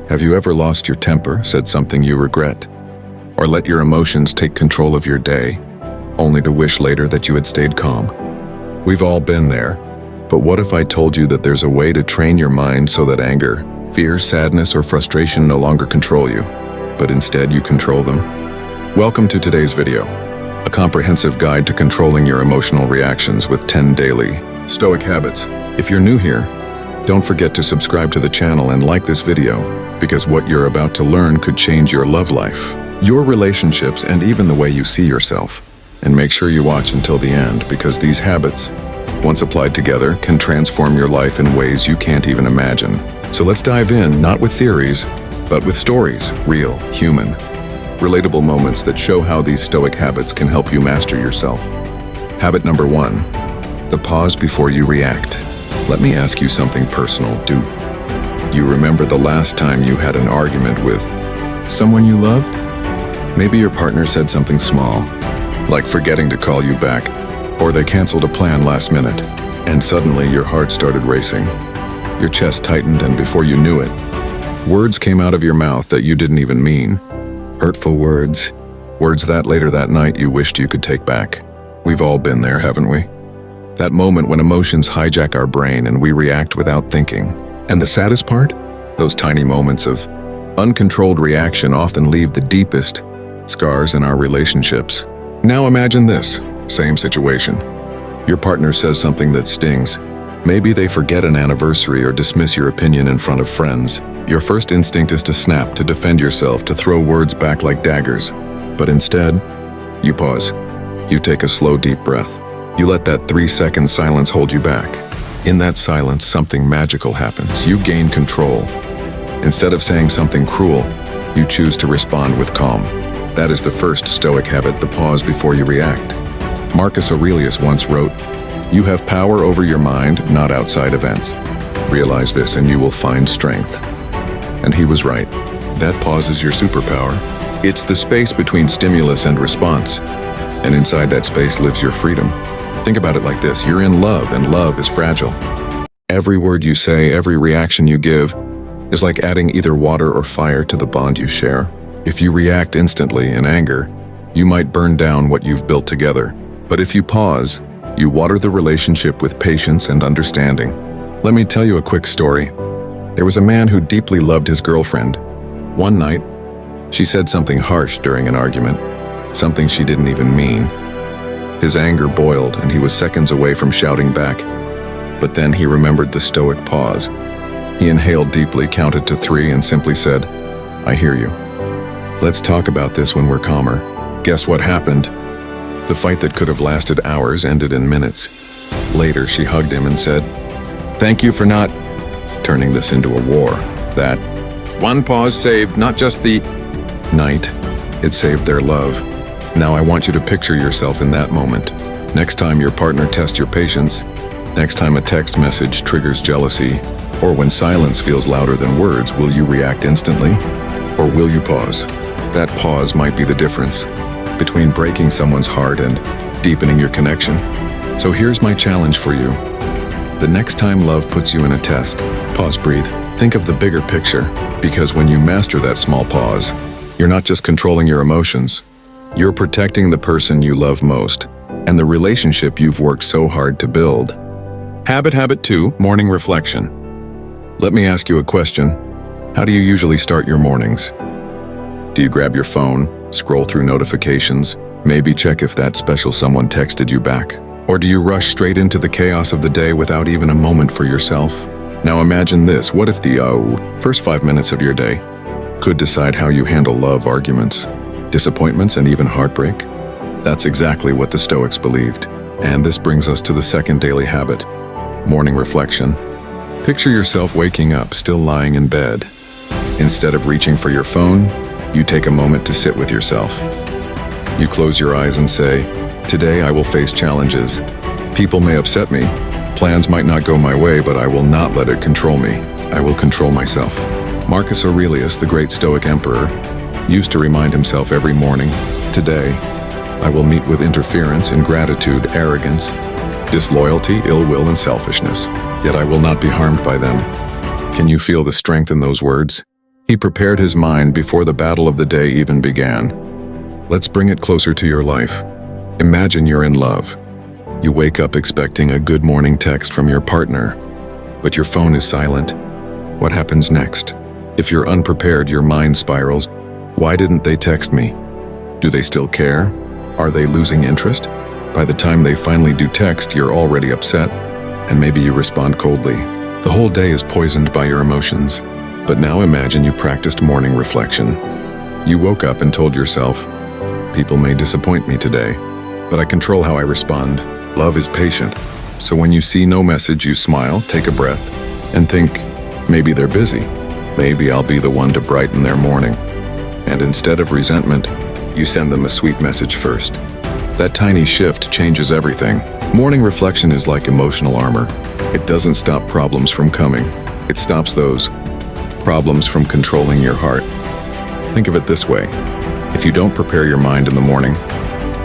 Have you ever lost your temper, said something you regret, or let your emotions take control of your day, only to wish later that you had stayed calm? We've all been there, but what if I told you that there's a way to train your mind so that anger, fear, sadness, or frustration no longer control you, but instead you control them? Welcome to today's video, a comprehensive guide to controlling your emotional reactions with 10 daily Stoic habits. If you're new here, don't forget to subscribe to the channel and like this video, because what you're about to learn could change your love life, your relationships, and even the way you see yourself. And make sure you watch until the end, because these habits, once applied together, can transform your life in ways you can't even imagine. So let's dive in, not with theories, but with stories, real, human, relatable moments that show how these Stoic habits can help you master yourself. Habit number 1, the pause before you react. Let me ask you something personal. Do you remember the last time you had an argument with someone you loved? Maybe your partner said something small, like forgetting to call you back, or they canceled a plan last minute, and suddenly your heart started racing. Your chest tightened, and before you knew it, words came out of your mouth that you didn't even mean. Hurtful words that later that night you wished you could take back. We've all been there, haven't we? That moment when emotions hijack our brain and we react without thinking. And the saddest part? Those tiny moments of uncontrolled reaction often leave the deepest scars in our relationships. Now imagine this, same situation. Your partner says something that stings. Maybe they forget an anniversary or dismiss your opinion in front of friends. Your first instinct is to snap, to defend yourself, to throw words back like daggers. But instead, you pause. You take a slow, deep breath. You let that 3-second silence hold you back. In that silence, something magical happens. You gain control. Instead of saying something cruel, you choose to respond with calm. That is the first Stoic habit, the pause before you react. Marcus Aurelius once wrote, "You have power over your mind, not outside events. Realize this and you will find strength." And he was right. That pause is your superpower. It's the space between stimulus and response. And inside that space lives your freedom. Think about it like this. You're in love, and love is fragile. Every word you say, every reaction you give, is like adding either water or fire to the bond you share. If you react instantly in anger, you might burn down what you've built together. But if you pause, you water the relationship with patience and understanding. Let me tell you a quick story. There was a man who deeply loved his girlfriend. One night, she said something harsh during an argument, something she didn't even mean. His anger boiled, and he was seconds away from shouting back. But then he remembered the Stoic pause. He inhaled deeply, counted to 3, and simply said, "I hear you. Let's talk about this when we're calmer." Guess what happened? The fight that could have lasted hours ended in minutes. Later, she hugged him and said, "Thank you for not turning this into a war." That one pause saved not just the night, it saved their love. Now I want you to picture yourself in that moment. Next time your partner tests your patience, next time a text message triggers jealousy, or when silence feels louder than words, will you react instantly? Or will you pause? That pause might be the difference between breaking someone's heart and deepening your connection. So here's my challenge for you. The next time love puts you in a test, pause, breathe. Think of the bigger picture, because when you master that small pause, you're not just controlling your emotions, you're protecting the person you love most and the relationship you've worked so hard to build. Habit 2, morning reflection. Let me ask you a question. How do you usually start your mornings? Do you grab your phone, scroll through notifications, maybe check if that special someone texted you back? Or do you rush straight into the chaos of the day without even a moment for yourself? Now imagine this. What if the first 5 minutes of your day could decide how you handle love, arguments, disappointments, and even heartbreak? That's exactly what the Stoics believed. And this brings us to the second daily habit, morning reflection. Picture yourself waking up, still lying in bed. Instead of reaching for your phone, you take a moment to sit with yourself. You close your eyes and say, "Today I will face challenges. People may upset me. Plans might not go my way, but I will not let it control me. I will control myself." Marcus Aurelius, the great Stoic emperor, used to remind himself every morning, "Today, I will meet with interference, ingratitude, arrogance, disloyalty, ill will, and selfishness. Yet I will not be harmed by them." Can you feel the strength in those words? He prepared his mind before the battle of the day even began. Let's bring it closer to your life. Imagine you're in love. You wake up expecting a good morning text from your partner, but your phone is silent. What happens next? If you're unprepared, your mind spirals. Why didn't they text me? Do they still care? Are they losing interest? By the time they finally do text, you're already upset, and maybe you respond coldly. The whole day is poisoned by your emotions. But now imagine you practiced morning reflection. You woke up and told yourself, people may disappoint me today, but I control how I respond. Love is patient. So when you see no message, you smile, take a breath, and think, maybe they're busy. Maybe I'll be the one to brighten their morning. And instead of resentment, you send them a sweet message first. That tiny shift changes everything. Morning reflection is like emotional armor. It doesn't stop problems from coming. It stops those problems from controlling your heart. Think of it this way. If you don't prepare your mind in the morning,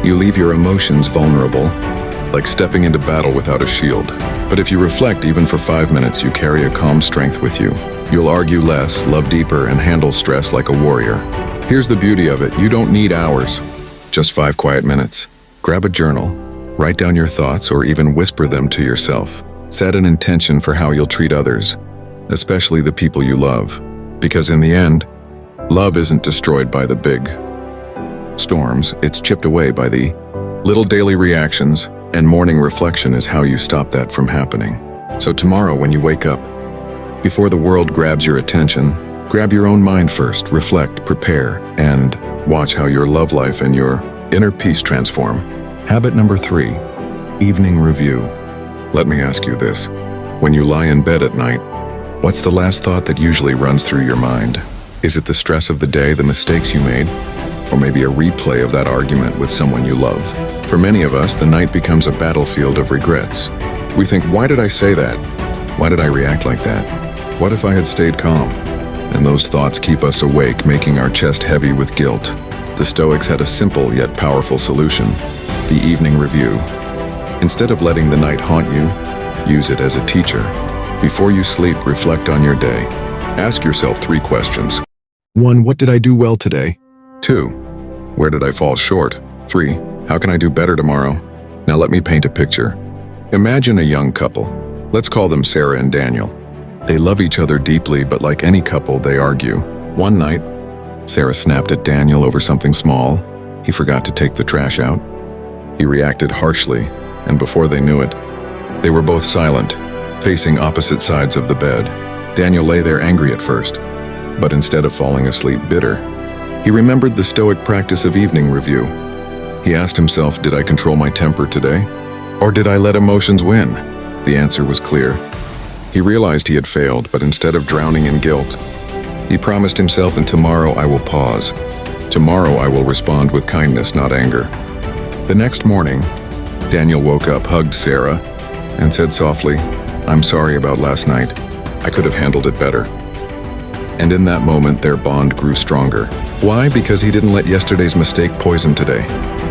you leave your emotions vulnerable, like stepping into battle without a shield. But if you reflect even for 5 minutes, you carry a calm strength with you. You'll argue less, love deeper, and handle stress like a warrior. Here's the beauty of it. You don't need hours, just 5 quiet minutes. Grab a journal, write down your thoughts, or even whisper them to yourself. Set an intention for how you'll treat others, especially the people you love. Because in the end, love isn't destroyed by the big storms, it's chipped away by the little daily reactions, and morning reflection is how you stop that from happening. So tomorrow when you wake up, before the world grabs your attention, grab your own mind first, reflect, prepare, and watch how your love life and your inner peace transform. Habit number 3, evening review. Let me ask you this. When you lie in bed at night, what's the last thought that usually runs through your mind? Is it the stress of the day, the mistakes you made, or maybe a replay of that argument with someone you love? For many of us, the night becomes a battlefield of regrets. We think, why did I say that? Why did I react like that? What if I had stayed calm? And those thoughts keep us awake, making our chest heavy with guilt. The Stoics had a simple yet powerful solution: the evening review. Instead of letting the night haunt you, use it as a teacher. Before you sleep, reflect on your day. Ask yourself 3 questions. 1. What did I do well today? 2. Where did I fall short? 3. How can I do better tomorrow? Now let me paint a picture. Imagine a young couple. Let's call them Sarah and Daniel. They love each other deeply, but like any couple, they argue. One night, Sarah snapped at Daniel over something small. He forgot to take the trash out. He reacted harshly, and before they knew it, they were both silent, facing opposite sides of the bed. Daniel lay there angry at first, but instead of falling asleep bitter, he remembered the Stoic practice of evening review. He asked himself, did I control my temper today? Or did I let emotions win? The answer was clear. He realized he had failed, but instead of drowning in guilt, he promised himself, and tomorrow I will pause. Tomorrow I will respond with kindness, not anger. The next morning, Daniel woke up, hugged Sarah, and said softly, I'm sorry about last night. I could have handled it better. And in that moment, their bond grew stronger. Why? Because he didn't let yesterday's mistake poison today.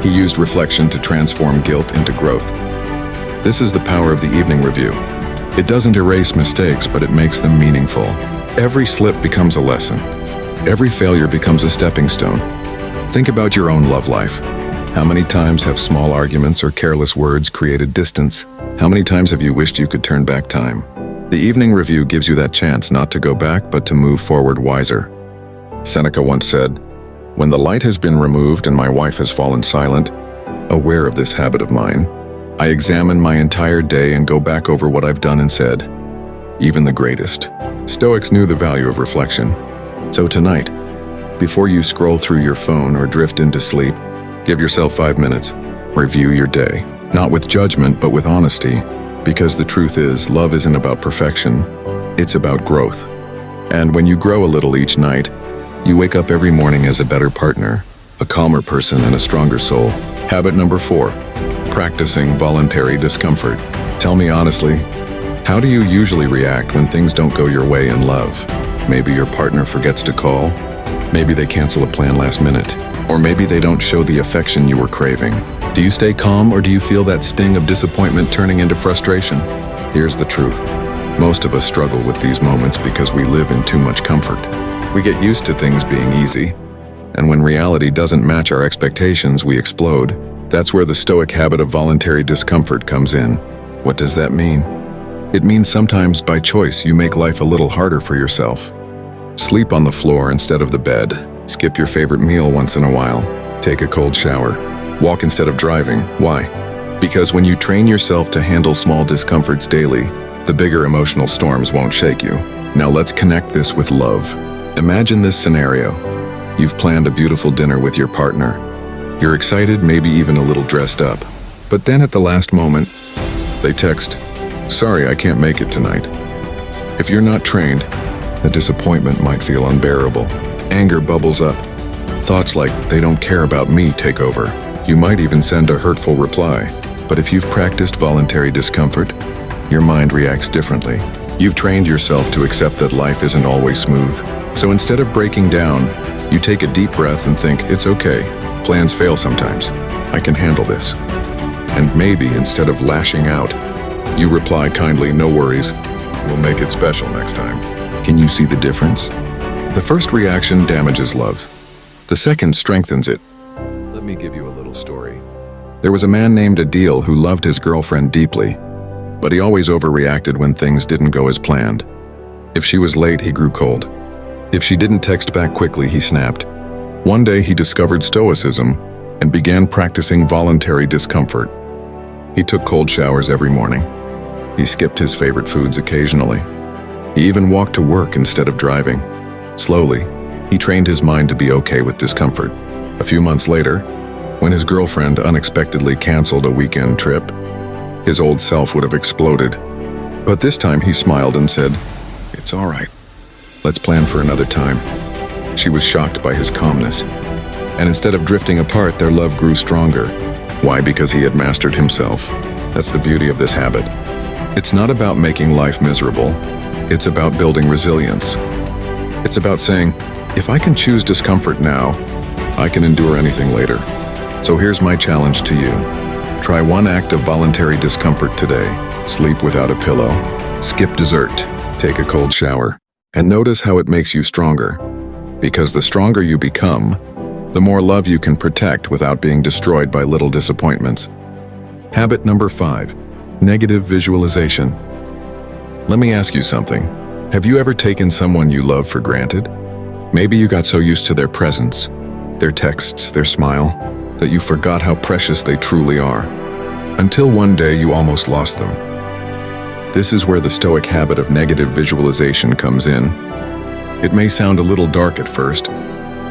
He used reflection to transform guilt into growth. This is the power of the evening review. It doesn't erase mistakes, but it makes them meaningful. Every slip becomes a lesson. Every failure becomes a stepping stone. Think about your own love life. How many times have small arguments or careless words created distance? How many times have you wished you could turn back time? The evening review gives you that chance not to go back, but to move forward wiser. Seneca once said, when the light has been removed and my wife has fallen silent, aware of this habit of mine, I examine my entire day and go back over what I've done and said, even the greatest. Stoics knew the value of reflection. So tonight, before you scroll through your phone or drift into sleep, give yourself 5 minutes. Review your day, not with judgment, but with honesty. Because the truth is, love isn't about perfection, it's about growth. And when you grow a little each night, you wake up every morning as a better partner, a calmer person, and a stronger soul. Habit number 4, practicing voluntary discomfort. Tell me honestly, how do you usually react when things don't go your way in love? Maybe your partner forgets to call, maybe they cancel a plan last minute, or maybe they don't show the affection you were craving. Do you stay calm, or do you feel that sting of disappointment turning into frustration? Here's the truth. Most of us struggle with these moments because we live in too much comfort. We get used to things being easy, and when reality doesn't match our expectations, we explode. That's where the Stoic habit of voluntary discomfort comes in. What does that mean? It means sometimes by choice you make life a little harder for yourself. Sleep on the floor instead of the bed. Skip your favorite meal once in a while. Take a cold shower. Walk instead of driving. Why? Because when you train yourself to handle small discomforts daily, the bigger emotional storms won't shake you. Now let's connect this with love. Imagine this scenario. You've planned a beautiful dinner with your partner. You're excited, maybe even a little dressed up. But then at the last moment, they text, "Sorry, I can't make it tonight." If you're not trained, the disappointment might feel unbearable. Anger bubbles up. Thoughts like, "They don't care about me," take over. You might even send a hurtful reply. But if you've practiced voluntary discomfort, your mind reacts differently. You've trained yourself to accept that life isn't always smooth. So instead of breaking down, you take a deep breath and think, "It's okay. Plans fail sometimes. I can handle this." And maybe instead of lashing out, you reply kindly, "No worries. We'll make it special next time." Can you see the difference? The first reaction damages love. The second strengthens it. Let me give you a little story. There was a man named Adil who loved his girlfriend deeply, but he always overreacted when things didn't go as planned. If she was late, he grew cold. If she didn't text back quickly, he snapped. One day, he discovered Stoicism and began practicing voluntary discomfort. He took cold showers every morning. He skipped his favorite foods occasionally. He even walked to work instead of driving. Slowly, he trained his mind to be okay with discomfort. A few months later, when his girlfriend unexpectedly canceled a weekend trip, his old self would have exploded. But this time he smiled and said, "It's all right. Let's plan for another time." She was shocked by his calmness. And instead of drifting apart, their love grew stronger. Why? Because he had mastered himself. That's the beauty of this habit. It's not about making life miserable. It's about building resilience. It's about saying, if I can choose discomfort now, I can endure anything later. So here's my challenge to you. Try one act of voluntary discomfort today. Sleep without a pillow. Skip dessert. Take a cold shower. And notice how it makes you stronger. Because the stronger you become, the more love you can protect without being destroyed by little disappointments. Habit number 5, negative visualization. Let me ask you something. Have you ever taken someone you love for granted? Maybe you got so used to their presence, their texts, their smile, that you forgot how precious they truly are. Until one day you almost lost them. This is where the Stoic habit of negative visualization comes in. It may sound a little dark at first,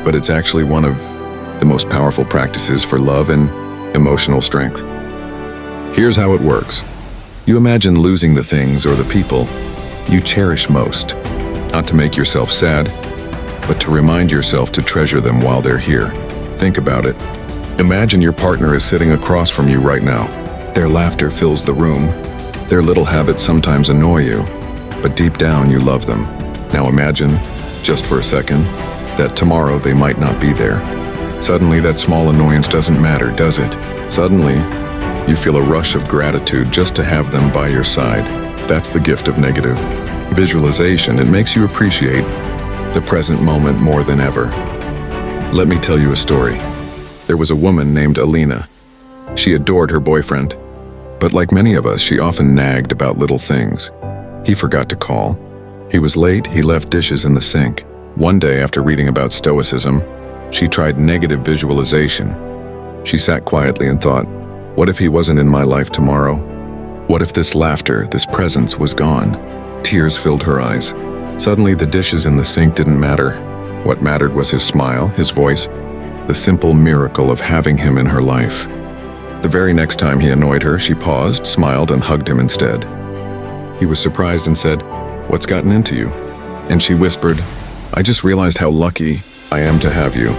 but it's actually one of the most powerful practices for love and emotional strength. Here's how it works. You imagine losing the things or the people you cherish most, not to make yourself sad, but to remind yourself to treasure them while they're here. Think about it. Imagine your partner is sitting across from you right now. Their laughter fills the room. Their little habits sometimes annoy you, but deep down you love them. Now imagine, just for a second, that tomorrow they might not be there. Suddenly that small annoyance doesn't matter, does it? Suddenly, you feel a rush of gratitude just to have them by your side. That's the gift of negative visualization. It makes you appreciate the present moment more than ever. Let me tell you a story. There was a woman named Alina. She adored her boyfriend, but like many of us, she often nagged about little things. He forgot to call. He was late, he left dishes in the sink. One day, after reading about Stoicism, she tried negative visualization. She sat quietly and thought, what if he wasn't in my life tomorrow? What if this laughter, this presence was gone? Tears filled her eyes. Suddenly, the dishes in the sink didn't matter. What mattered was his smile, his voice, the simple miracle of having him in her life. The very next time he annoyed her, she paused, smiled, and hugged him instead. He was surprised and said, "What's gotten into you?" And she whispered, "I just realized how lucky I am to have you."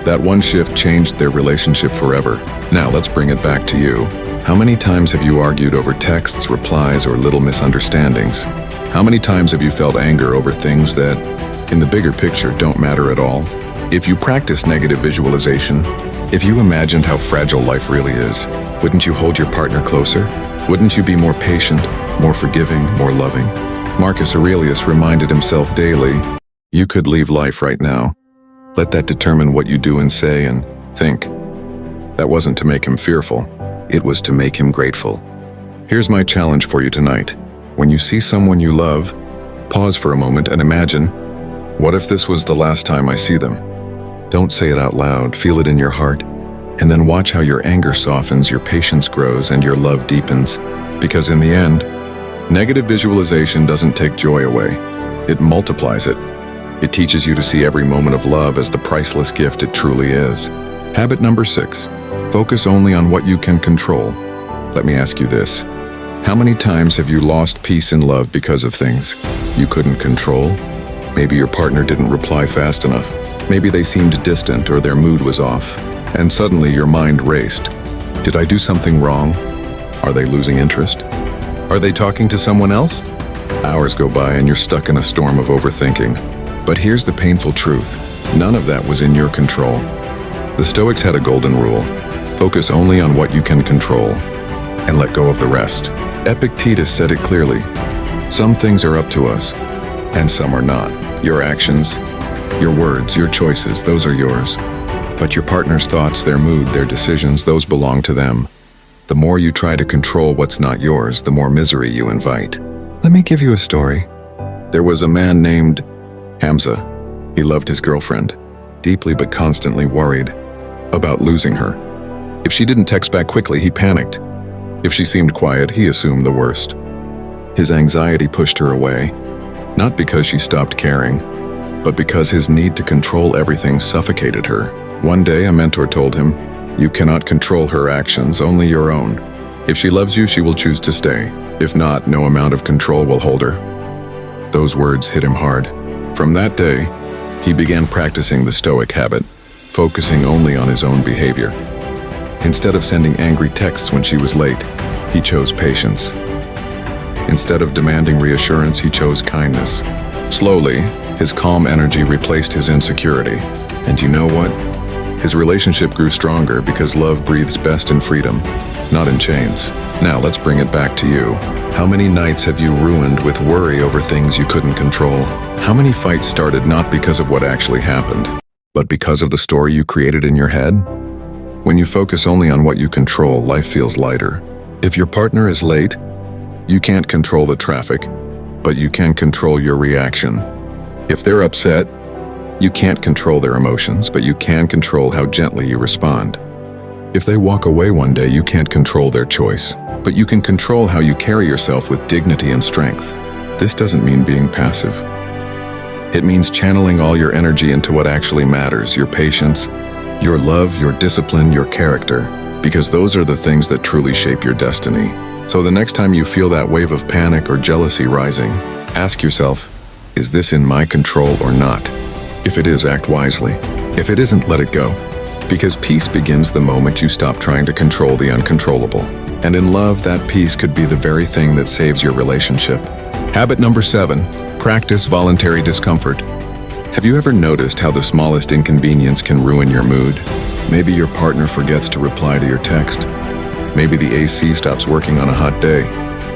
That one shift changed their relationship forever. Now let's bring it back to you. How many times have you argued over texts, replies, or little misunderstandings? How many times have you felt anger over things that, in the bigger picture, don't matter at all? If you practice negative visualization, if you imagined how fragile life really is, wouldn't you hold your partner closer? Wouldn't you be more patient, more forgiving, more loving? Marcus Aurelius reminded himself daily, You could leave life right now. Let that determine what you do and say and think. That wasn't to make him fearful. It was to make him grateful. Here's my challenge for you tonight. When you see someone you love, pause for a moment and imagine, what if this was the last time I see them? Don't say it out loud, feel it in your heart, and then watch how your anger softens, your patience grows, and your love deepens. Because in the end, negative visualization doesn't take joy away. It multiplies it. It teaches you to see every moment of love as the priceless gift it truly is. Habit number 6, focus only on what you can control. Let me ask you this. How many times have you lost peace in love because of things you couldn't control? Maybe your partner didn't reply fast enough. Maybe they seemed distant or their mood was off. And suddenly your mind raced. Did I do something wrong? Are they losing interest? Are they talking to someone else? Hours go by and you're stuck in a storm of overthinking. But here's the painful truth. None of that was in your control. The Stoics had a golden rule. Focus only on what you can control and let go of the rest. Epictetus said it clearly. Some things are up to us and some are not. Your actions, your words, your choices, those are yours. But your partner's thoughts, their mood, their decisions, those belong to them. The more you try to control what's not yours, the more misery you invite. Let me give you a story. There was a man named Hamza. He loved his girlfriend, deeply but constantly worried about losing her. If she didn't text back quickly, he panicked. If she seemed quiet, he assumed the worst. His anxiety pushed her away, not because she stopped caring, but because his need to control everything suffocated her. One day, a mentor told him, "You cannot control her actions, only your own. If she loves you, she will choose to stay. If not, no amount of control will hold her." Those words hit him hard. From that day, he began practicing the Stoic habit, focusing only on his own behavior. Instead of sending angry texts when she was late, he chose patience. Instead of demanding reassurance, he chose kindness. Slowly, his calm energy replaced his insecurity. And you know what? His relationship grew stronger because love breathes best in freedom, not in chains. Now let's bring it back to you. How many nights have you ruined with worry over things you couldn't control? How many fights started not because of what actually happened, but because of the story you created in your head? When you focus only on what you control, life feels lighter. If your partner is late, you can't control the traffic, but you can control your reaction. If they're upset, you can't control their emotions, but you can control how gently you respond. If they walk away one day, you can't control their choice, but you can control how you carry yourself with dignity and strength. This doesn't mean being passive. It means channeling all your energy into what actually matters, your patience, your love, your discipline, your character, because those are the things that truly shape your destiny. So the next time you feel that wave of panic or jealousy rising, ask yourself, is this in my control or not? If it is, act wisely. If it isn't, let it go. Because peace begins the moment you stop trying to control the uncontrollable. And in love, that peace could be the very thing that saves your relationship. Habit number 7, practice voluntary discomfort. Have you ever noticed how the smallest inconvenience can ruin your mood? Maybe your partner forgets to reply to your text. Maybe the AC stops working on a hot day.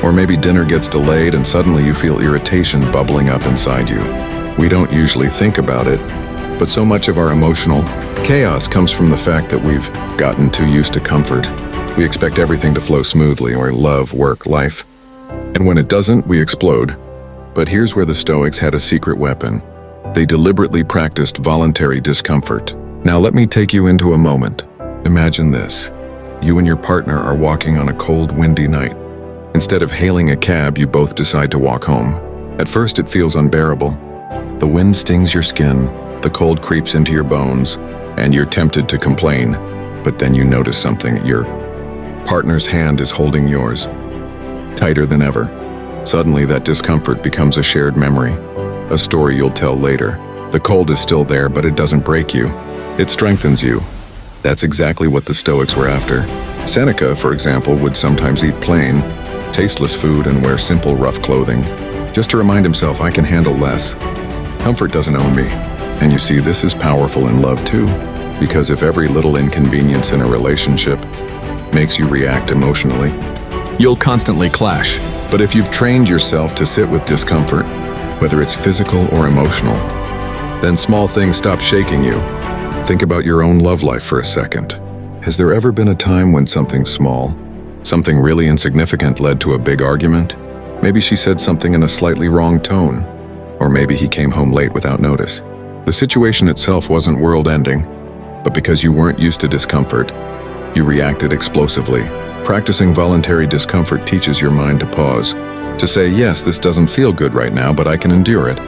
Or maybe dinner gets delayed and suddenly you feel irritation bubbling up inside you. We don't usually think about it, but so much of our emotional chaos comes from the fact that we've gotten too used to comfort. We expect everything to flow smoothly, or love, work, life. And when it doesn't, we explode. But here's where the Stoics had a secret weapon. They deliberately practiced voluntary discomfort. Now let me take you into a moment. Imagine this. You and your partner are walking on a cold, windy night. Instead of hailing a cab, you both decide to walk home. At first, it feels unbearable. The wind stings your skin, the cold creeps into your bones, and you're tempted to complain. But then you notice something. Your partner's hand is holding yours, tighter than ever. Suddenly, that discomfort becomes a shared memory, a story you'll tell later. The cold is still there, but it doesn't break you. It strengthens you. That's exactly what the Stoics were after. Seneca, for example, would sometimes eat plain, tasteless food and wear simple, rough clothing, just to remind himself, I can handle less. Comfort doesn't own me. And you see, this is powerful in love too, because if every little inconvenience in a relationship makes you react emotionally, you'll constantly clash. But if you've trained yourself to sit with discomfort, whether it's physical or emotional, Then small things stop shaking you. Think about your own love life for a second. Has there ever been a time when something small, something really insignificant led to a big argument? Maybe she said something in a slightly wrong tone, or maybe he came home late without notice. The situation itself wasn't world-ending, but because you weren't used to discomfort, you reacted explosively. Practicing voluntary discomfort teaches your mind to pause, to say, yes, this doesn't feel good right now, but I can endure it.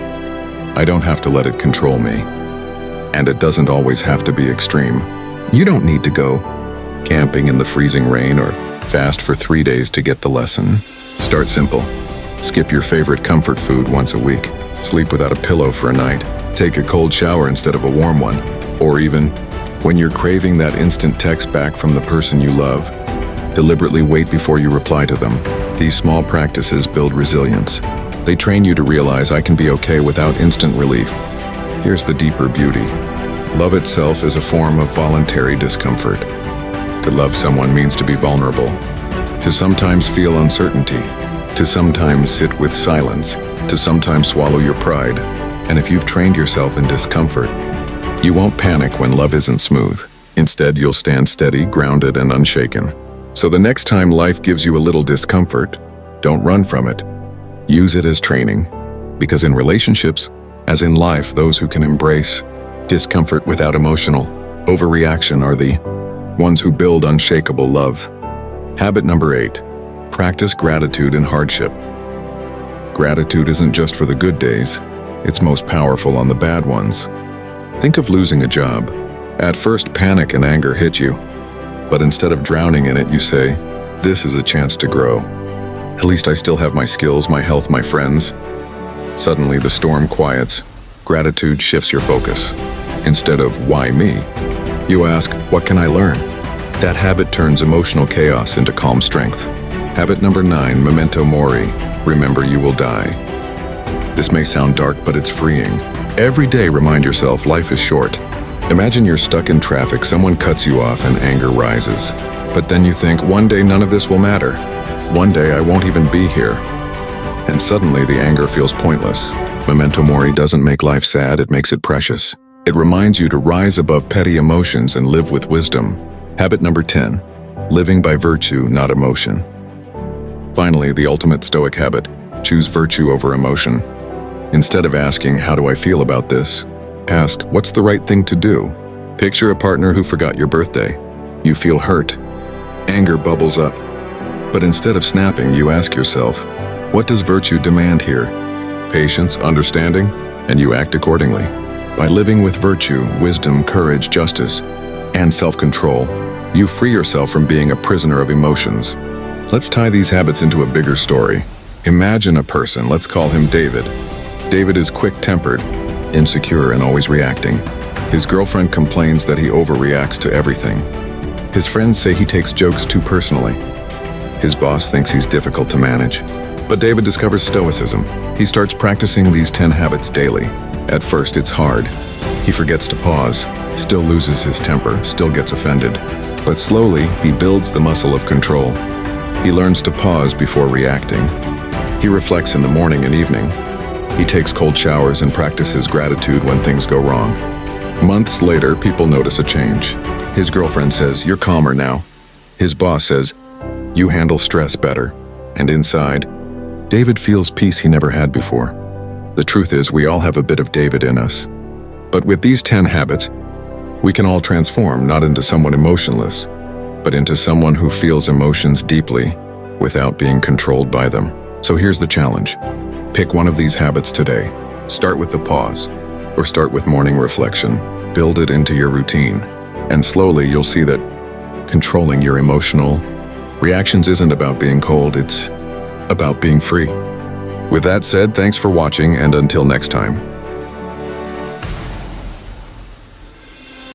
I don't have to let it control me. And it doesn't always have to be extreme. You don't need to go camping in the freezing rain or fast for 3 days to get the lesson. Start simple. Skip your favorite comfort food once a week. Sleep without a pillow for a night. Take a cold shower instead of a warm one. Or even, when you're craving that instant text back from the person you love, deliberately wait before you reply to them. These small practices build resilience. They train you to realize I can be okay without instant relief. Here's the deeper beauty. Love itself is a form of voluntary discomfort. To love someone means to be vulnerable, to sometimes feel uncertainty, to sometimes sit with silence, to sometimes swallow your pride. And if you've trained yourself in discomfort, you won't panic when love isn't smooth. Instead, you'll stand steady, grounded, and unshaken. So the next time life gives you a little discomfort, don't run from it. Use it as training. Because in relationships, as in life, those who can embrace discomfort without emotional overreaction are the ones who build unshakable love. Habit number 8. Practice gratitude in hardship. Gratitude isn't just for the good days, it's most powerful on the bad ones. Think of losing a job. At first, panic and anger hit you. But instead of drowning in it, you say, this is a chance to grow. At least I still have my skills, my health, my friends. Suddenly, the storm quiets. Gratitude shifts your focus. Instead of, why me? You ask, what can I learn? That habit turns emotional chaos into calm strength. Habit number 9, memento mori. Remember you will die. This may sound dark, but it's freeing. Every day, remind yourself life is short. Imagine you're stuck in traffic, someone cuts you off, and anger rises. But then you think, one day none of this will matter. One day I won't even be here. And suddenly the anger feels pointless. Memento mori doesn't make life sad, it makes it precious. It reminds you to rise above petty emotions and live with wisdom. Habit number 10, living by virtue, not emotion. Finally, the ultimate Stoic habit, choose virtue over emotion. Instead of asking, how do I feel about this? Ask, what's the right thing to do? Picture a partner who forgot your birthday. You feel hurt. Anger bubbles up. But instead of snapping, you ask yourself, what does virtue demand here? Patience, understanding, and you act accordingly. By living with virtue, wisdom, courage, justice, and self-control, you free yourself from being a prisoner of emotions. Let's tie these habits into a bigger story. Imagine a person, let's call him David. David is quick-tempered, insecure, and always reacting. His girlfriend complains that he overreacts to everything. His friends say he takes jokes too personally. His boss thinks he's difficult to manage. But David discovers Stoicism. He starts practicing these 10 habits daily. At first, it's hard. He forgets to pause, still loses his temper, still gets offended. But slowly, he builds the muscle of control. He learns to pause before reacting. He reflects in the morning and evening. He takes cold showers and practices gratitude when things go wrong. Months later, people notice a change. His girlfriend says, "You're calmer now." His boss says, "You handle stress better." And inside, David feels peace he never had before. The truth is, we all have a bit of David in us. But with these 10 habits, we can all transform not into someone emotionless, but into someone who feels emotions deeply without being controlled by them. So here's the challenge. Pick one of these habits today. Start with the pause, or start with morning reflection. Build it into your routine. And slowly you'll see that controlling your emotional reactions isn't about being cold, it's about being free. With that said, thanks for watching, and until next time.